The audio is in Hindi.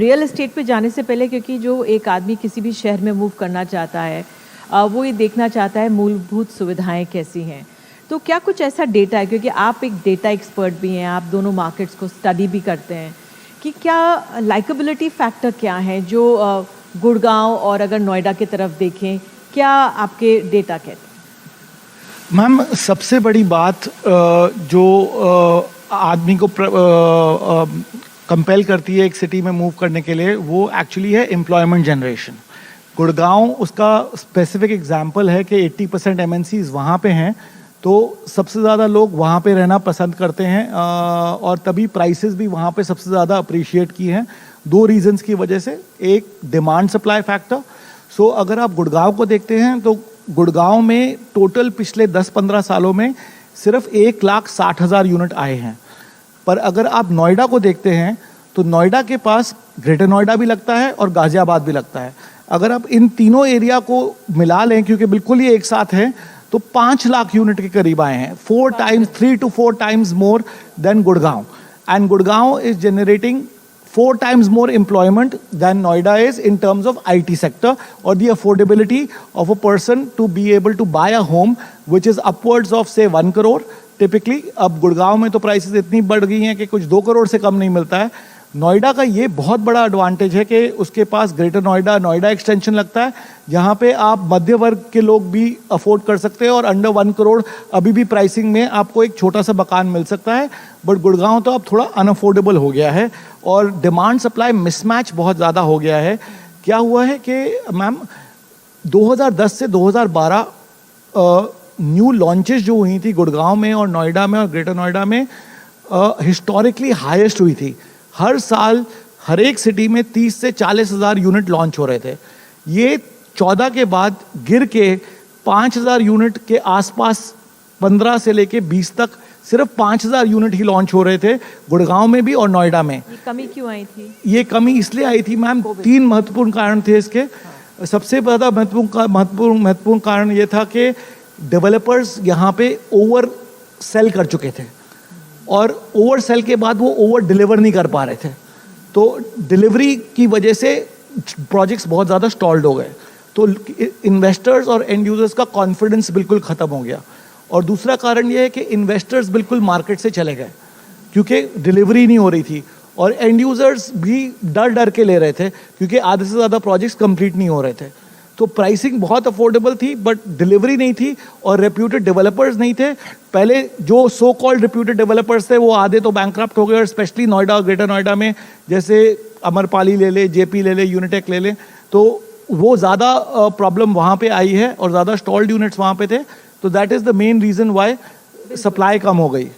रियल एस्टेट पे जाने से पहले, क्योंकि जो एक आदमी किसी भी शहर में मूव करना चाहता है वो ये देखना चाहता है मूलभूत सुविधाएं कैसी हैं। तो क्या कुछ ऐसा डेटा है, क्योंकि आप एक डेटा एक्सपर्ट भी हैं, आप दोनों मार्केट्स को स्टडी भी करते हैं, कि क्या लाइकेबिलिटी फैक्टर क्या है जो गुड़गांव और अगर नोएडा की तरफ देखें, क्या आपके डेटा कहते हैं? मैम, सबसे बड़ी बात जो आदमी को कंपेल करती है एक सिटी में मूव करने के लिए, वो एक्चुअली है एम्प्लॉयमेंट जनरेशन। गुड़गांव उसका स्पेसिफिक एग्जांपल है कि 80% MNCs वहाँ पे हैं, तो सबसे ज़्यादा लोग वहाँ पे रहना पसंद करते हैं और तभी प्राइसेस भी वहाँ पे सबसे ज़्यादा अप्रिशिएट की हैं। दो रीजंस की वजह से, एक डिमांड सप्लाई फैक्टर। सो अगर आप गुड़गांव को देखते हैं तो गुड़गांव में टोटल पिछले 10-15 सालों में सिर्फ 1,60,000 यूनिट आए हैं। पर अगर आप नोएडा को देखते हैं तो नोएडा के पास ग्रेटर नोएडा भी लगता है और गाजियाबाद भी लगता है। अगर आप इन तीनों एरिया को मिला लें, क्योंकि बिल्कुल ही एक साथ हैं, तो 5 लाख यूनिट के करीब आए हैं। 3 to 4 times more than Gurgaon. And Gurgaon is generating 4 times more employment than Noida is in terms of IT sector or the affordability of a person to be able to buy a home which is upwards of say 1 crore typically. अब गुड़गांव में तो प्राइसेस इतनी बढ़ गई हैं कि कुछ 2 करोड़ से कम नहीं मिलता है। नोएडा का ये बहुत बड़ा एडवांटेज है कि उसके पास ग्रेटर नोएडा, नोएडा एक्सटेंशन लगता है, जहाँ पे आप मध्य वर्ग के लोग भी अफोर्ड कर सकते हैं और अंडर 1 करोड़ अभी भी प्राइसिंग में आपको एक छोटा सा मकान मिल सकता है। बट गुड़गांव तो अब थोड़ा अनअफोर्डेबल हो गया है और डिमांड सप्लाई मिसमैच बहुत ज़्यादा हो गया है। क्या हुआ है कि मैम 2010 से 2012 न्यू लॉन्चेस जो हुई थी गुड़गांव में और नोएडा में और ग्रेटर नोएडा में हिस्टोरिकली हाईएस्ट हुई थी। हर साल हर एक सिटी में 30 से 40 हज़ार यूनिट लॉन्च हो रहे थे। ये 14 के बाद गिर के 5,000 यूनिट के आसपास 15 से लेके 20 तक सिर्फ 5,000 यूनिट ही लॉन्च हो रहे थे गुड़गांव में भी और नोएडा में। ये कमी क्यों आई थी? ये कमी इसलिए आई थी मैम, 3 महत्वपूर्ण कारण थे इसके। सबसे ज़्यादा महत्वपूर्ण कारण ये था कि डेवलपर्स यहाँ पे ओवर सेल कर चुके थे और ओवर सेल के बाद वो ओवर डिलीवर नहीं कर पा रहे थे, तो डिलीवरी की वजह से प्रोजेक्ट्स बहुत ज़्यादा स्टॉल्ड हो गए। तो इन्वेस्टर्स और एंड यूजर्स का कॉन्फिडेंस बिल्कुल ख़त्म हो गया। और दूसरा कारण ये है कि इन्वेस्टर्स बिल्कुल मार्केट से चले गए क्योंकि डिलीवरी नहीं हो रही थी और एंड यूजर्स भी डर के ले रहे थे क्योंकि आधे से ज़्यादा प्रोजेक्ट्स कंप्लीट नहीं हो रहे थे। तो प्राइसिंग बहुत अफोर्डेबल थी बट डिलीवरी नहीं थी और रेप्यूटेड डेवलपर्स नहीं थे। पहले जो सो कॉल्ड रेप्यूटेड डेवलपर्स थे वो आधे तो बैंकक्रप्ट हो गए और स्पेशली नोएडा और ग्रेटर नोएडा में जैसे अमरपाली ले ले, जेपी ले ले, यूनिटेक ले ले, तो वो ज़्यादा प्रॉब्लम वहाँ पे आई है और ज़्यादा स्टॉल्ड यूनिट्स वहाँ पे थे। तो that is the main reason why supply कम हो गई।